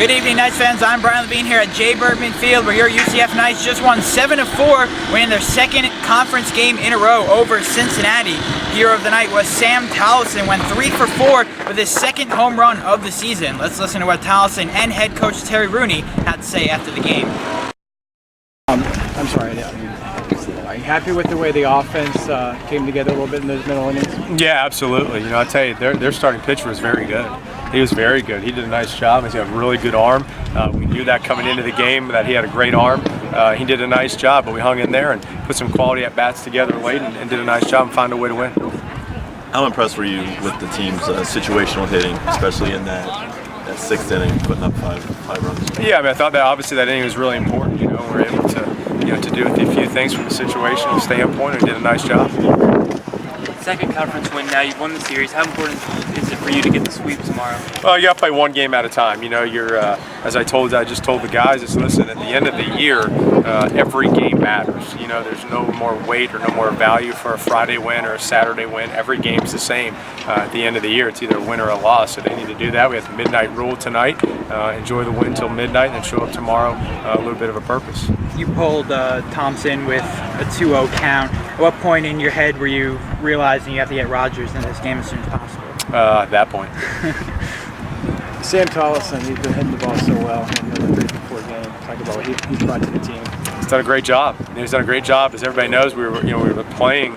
Good evening, Knights fans. I'm Brian Levine here at J. Bergman Field, where your UCF Knights just won 7 of 4, winning their second conference game in a row over Cincinnati. Hero of the night was Sam Tolleson, went 3 for 4 with his second home run of the season. Let's listen to what Tolleson and head coach Terry Rooney had to say after the game. I'm sorry. Are you happy with the way the offense came together a little bit in those middle innings? Yeah, absolutely. I tell you, their starting pitcher was very good. He was very good. He did a nice job. He's got a really good arm. We knew that coming into the game, that he had a great arm. He did a nice job, but we hung in there and put some quality at-bats together late and did a nice job and found a way to win. How impressed were you with the team's situational hitting, especially in that sixth inning, putting up five runs? Yeah, I thought that obviously that inning was really important. We're able to do a few things from a situational standpoint and did a nice job. Second conference win now, you've won the series. How important is it for you to get the sweep tomorrow? Well, you got to play one game at a time. As I just told the guys, listen, at the end of the year, every game matters. There's no more weight or no more value for a Friday win or a Saturday win. Every game's the same. At the end of the year, it's either a win or a loss, so they need to do that. We have the midnight rule tonight. Enjoy the win till midnight and then show up tomorrow a little bit of a purpose. You pulled Thompson with a 2-0 count. At what point in your head were you realizing you have to get Rogers in this game as soon as possible? At that point. Sam Tolleson, he's been hitting the ball so well in the 3-4 game. Talk about what he's brought to the team. He's done a great job. He's done a great job. As everybody knows, we were playing,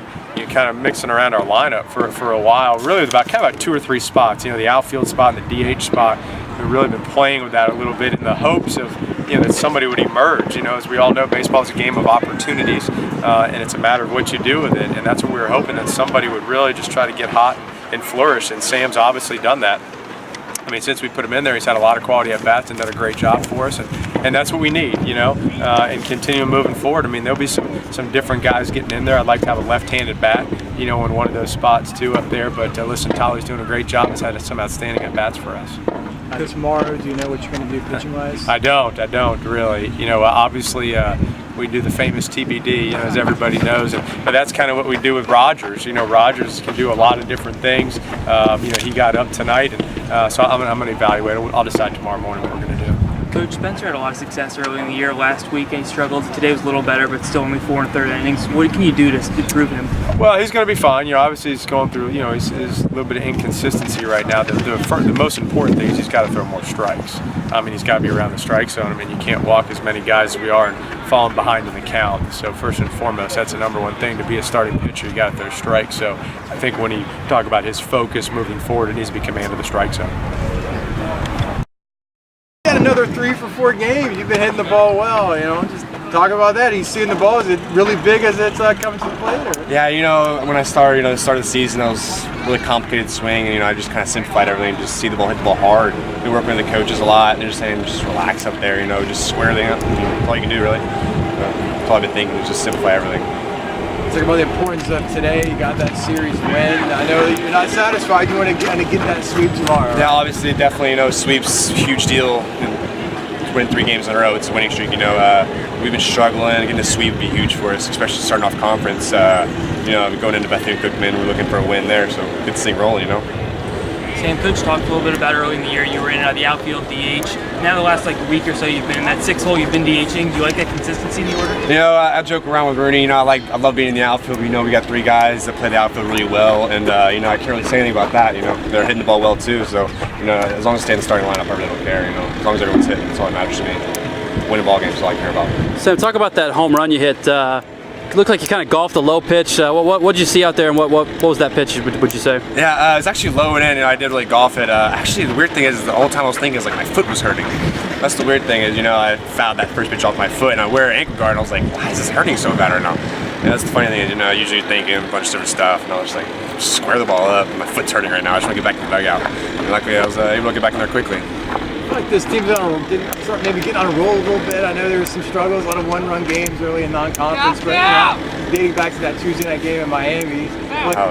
kind of mixing around our lineup for a while. Really, about 2 or 3 spots. The outfield spot and the DH spot. We've really been playing with that a little bit in the hopes of that somebody would emerge. As we all know, baseball is a game of opportunities, and it's a matter of what you do with it. And that's what we were hoping, that somebody would really just try to get hot and flourish. And Sam's obviously done that. Since we put him in there, he's had a lot of quality at bats and done a great job for us, and that's what we need, and continue moving forward. There'll be some different guys getting in there. I'd like to have a left-handed bat, in one of those spots too up there. But listen, Tolly's doing a great job. He's had some outstanding at bats for us. Tomorrow, do you know what you're going to do pitching-wise? I don't really. Obviously. We do the famous TBD, as everybody knows, but that's kind of what we do with Rogers. Rogers can do a lot of different things. He got up tonight, and so I'm going to evaluate it. I'll decide tomorrow morning what we're going to do. Coach Spencer had a lot of success early in the year. Last week he struggled. Today was a little better, but still only 4 1/3 innings. What can you do to improve him? Well, he's going to be fine. Obviously he's going through, he's a little bit of inconsistency right now. The most important thing is he's got to throw more strikes. He's got to be around the strike zone. You can't walk as many guys as we are and falling behind in the count. So first and foremost, that's the number one thing. To be a starting pitcher, you got to throw strikes. So I think when you talk about his focus moving forward, it needs to be command of the strike zone. Another 3 for 4 games. You've been hitting the ball well. Just talk about that. He's seeing the ball. Is it really big as it's coming to the plate? Or? Yeah, when I started, the start of the season, it was really complicated swing, and I just kind of simplified everything. Just see the ball, hit the ball hard. We work with the coaches a lot, and they're just saying, just relax up there. Just square everything up. That's all you can do, really. That's all I've been thinking, is just simplify everything. Talk about the importance of today. You got that series win. I know that you're not satisfied. You want to get that sweep tomorrow. Yeah, obviously, definitely. Sweeps, huge deal. Win 3 games in a row. It's a winning streak. We've been struggling. Getting a sweep would be huge for us, especially starting off conference. Going into Bethany Cookman, we're looking for a win there. So get this thing rolling. Sam, Coach talked a little bit about early in the year. You were in and out of the outfield, DH. Now the last week or so, you've been in that 6th hole. You've been DHing. Do you like that consistency in the order? I joke around with Rooney. I love being in the outfield. We got 3 guys that play the outfield really well, and I can't really say anything about that. They're hitting the ball well too. So as long as I stay in the starting lineup, I really don't care. As long as everyone's hitting, that's all that matters to me. Winning ball games is all I care about. Sam, talk about that home run you hit. It looked like you kind of golfed a low pitch. What did you see out there, and what was that pitch, would you say? Yeah, it's actually low and in, and I did really golf it. Actually, the weird thing is, the whole time I was thinking is my foot was hurting. That's the weird thing is, I fouled that first pitch off my foot, and I wear an ankle guard, and I was like, why is this hurting so bad right now? And that's the funny thing is, I usually thinking a bunch of different stuff, and I was like, just square the ball up. My foot's hurting right now. I just want to get back to the dugout. And luckily, I was able to get back in there quickly. I feel like this team's start maybe getting on a roll a little bit. I know there were some struggles, a lot of one-run games early in non-conference, but dating back to that Tuesday night game in Miami,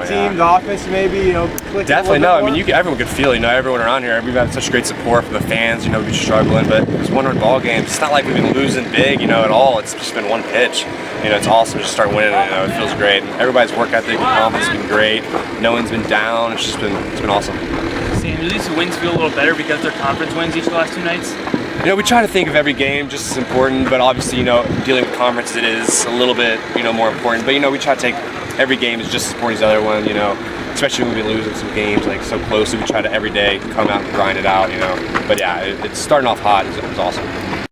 team, the offense maybe, clicking. Definitely, no. Everyone could feel, everyone around here. We've had such great support from the fans. We've been struggling, but it's one-run ball games. It's not like we've been losing big, at all. It's just been one pitch. It's awesome to just start winning. It feels great. Everybody's work ethic and confidence has been great. No one's been down. It's been awesome. Sam, do these wins feel a little better because they're conference wins each of the last 2 nights? You know, we try to think of every game just as important, but obviously, you know, dealing with conferences, it is a little bit, you know, more important. But, you know, we try to take every game is just as important as the other one, you know, especially when we lose in some games, like, so closely. We try to every day come out and grind it out, you know. But, yeah, it's starting off hot. It was awesome.